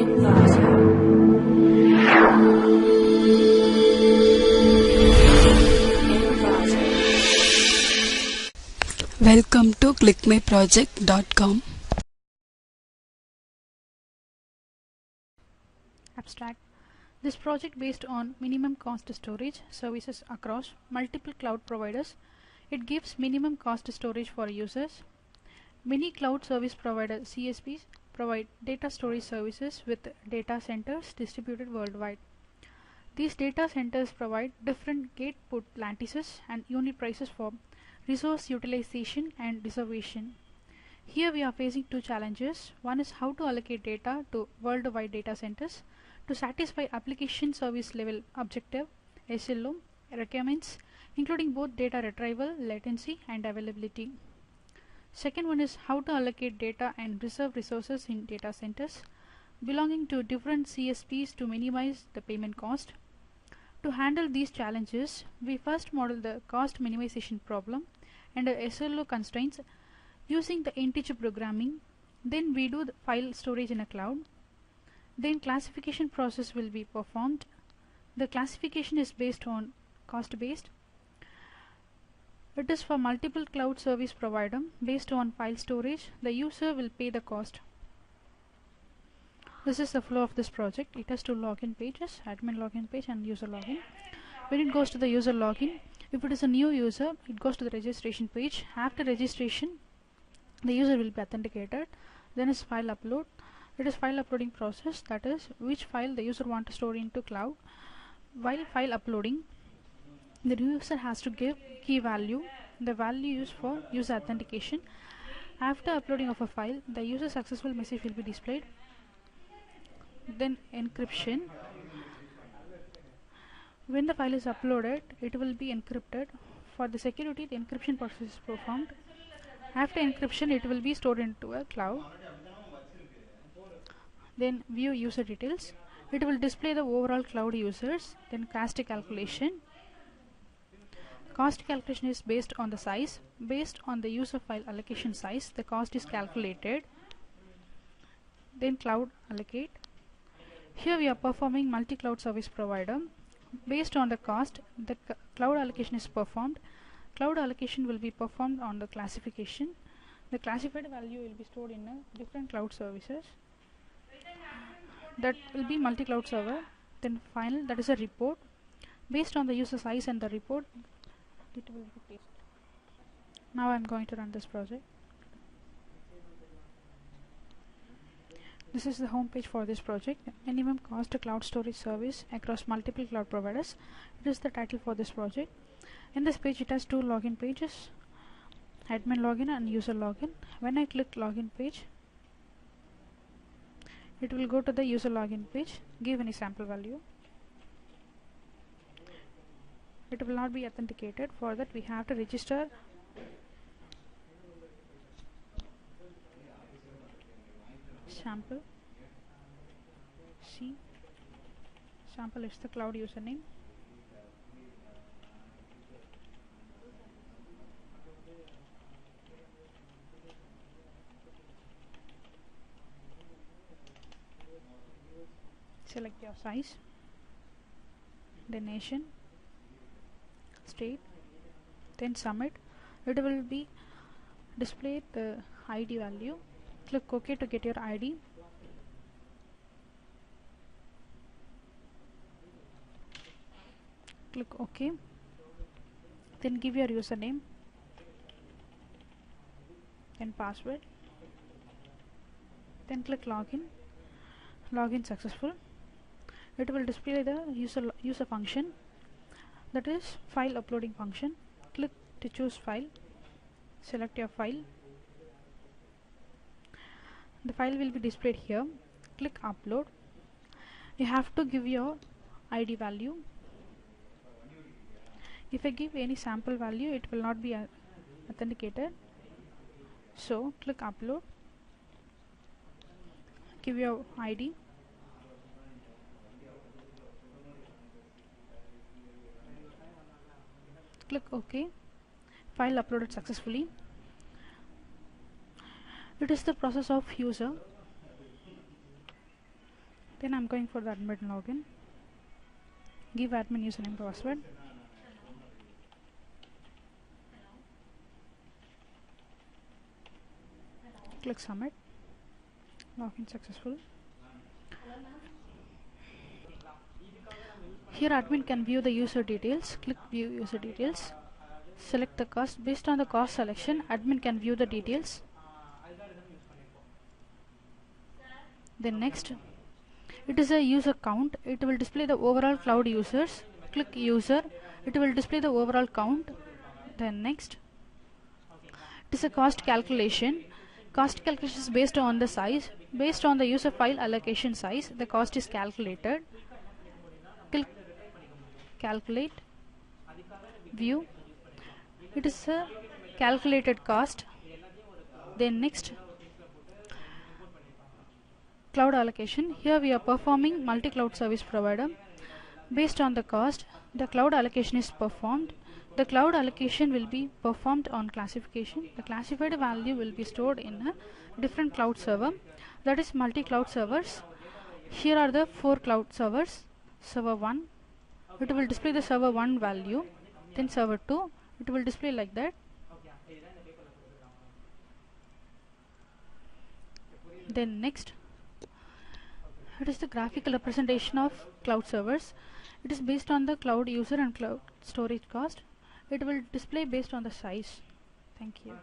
in browser. Welcome to clickmyproject.com. Abstract. This project based on minimum cost storage services across multiple cloud providers. It gives minimum cost storage for users. Many cloud service providers (CSPs) provide data storage services with data centers distributed worldwide. These data centers provide different gate put lattices and unit prices for resource utilization and reservation. Here we are facing two challenges. One is how to allocate data to worldwide data centers to satisfy application service level objective (SLO) requirements, including both data retrieval, latency, and availability. Second one is how to allocate data and reserve resources in data centers belonging to different CSPs to minimize the payment cost. To handle these challenges, we first model the cost minimization problem and the SLO constraints using the integer programming. Then we do the file storage in a cloud. Then classification process will be performed. The classification is based on cost based. It is for multiple cloud service provider based on file storage. The user will pay the cost. This is the flow of this project. It has two login pages, admin login page and user login. When it goes to the user login, if it is a new user, it goes to the registration page. After registration, the user will be authenticated. Then is file upload. It is file uploading process, that is which file the user want to store into cloud. While file uploading, the user has to give key value. The value used for user authentication. After uploading of a file, the user successful message will be displayed. Then encryption. When the file is uploaded, it will be encrypted. For the security, the encryption process is performed. After encryption, it will be stored into a cloud. Then view user details. It will display the overall cloud users. Then cost calculation. Cost calculation is based on the size. Based on the user file allocation size, the cost is calculated. Then cloud allocate. Here we are performing multi-cloud service provider. Based on the cost, the cloud allocation is performed. Cloud allocation will be performed on the classification. The classified value will be stored in a different cloud services. That will be multi-cloud server. Then final, that is a report. Based on the user size and the report, it will be placed. Now I am going to run this project. This is the home page for this project. Minimum cost cloud storage service across multiple cloud providers. It is the title for this project. In this page, it has two login pages, admin login and user login. When I click login page, it will go to the user login page, give any sample value. It will not be authenticated. For that, we have to register sample. C sample is the cloud username. Select your size, the nation, state, then submit. It will be displayed the ID value. Click OK to get your ID. Click OK. Then give your username, then password. Then click login. Login successful. It will display the user function, that is file uploading function. Click to choose file. Select your file. The file will be displayed here. Click upload. You have to give your ID value. If I give any sample value, it will not be authenticated. So click upload. Give your ID. Click OK. File uploaded successfully. It is the process of user Then I'm going for the admin login. Give admin username password. Click submit. Login successful. Here admin can view the user details. Click view user details. Select the cost. Based on the cost selection, admin can view the details. Then next, it is a user count. It will display the overall cloud users. Click user. It will display the overall count. Then next, it is a cost calculation. Cost calculation is based on the size. Based on the user file allocation size, the cost is calculated. Click calculate. View. It is a calculated cost. Then next, cloud allocation. Here we are performing multi-cloud service provider. Based on the cost, the cloud allocation is performed. The cloud allocation will be performed on classification. The classified value will be stored in a different cloud server, that is multi-cloud servers. Here are the 4 cloud servers. Server 1, it will display the server 1 value. Then server 2, it will display like that. Then next, it is the graphical representation of cloud servers. It is based on the cloud user and cloud storage cost. It will display based on the size. Thank you.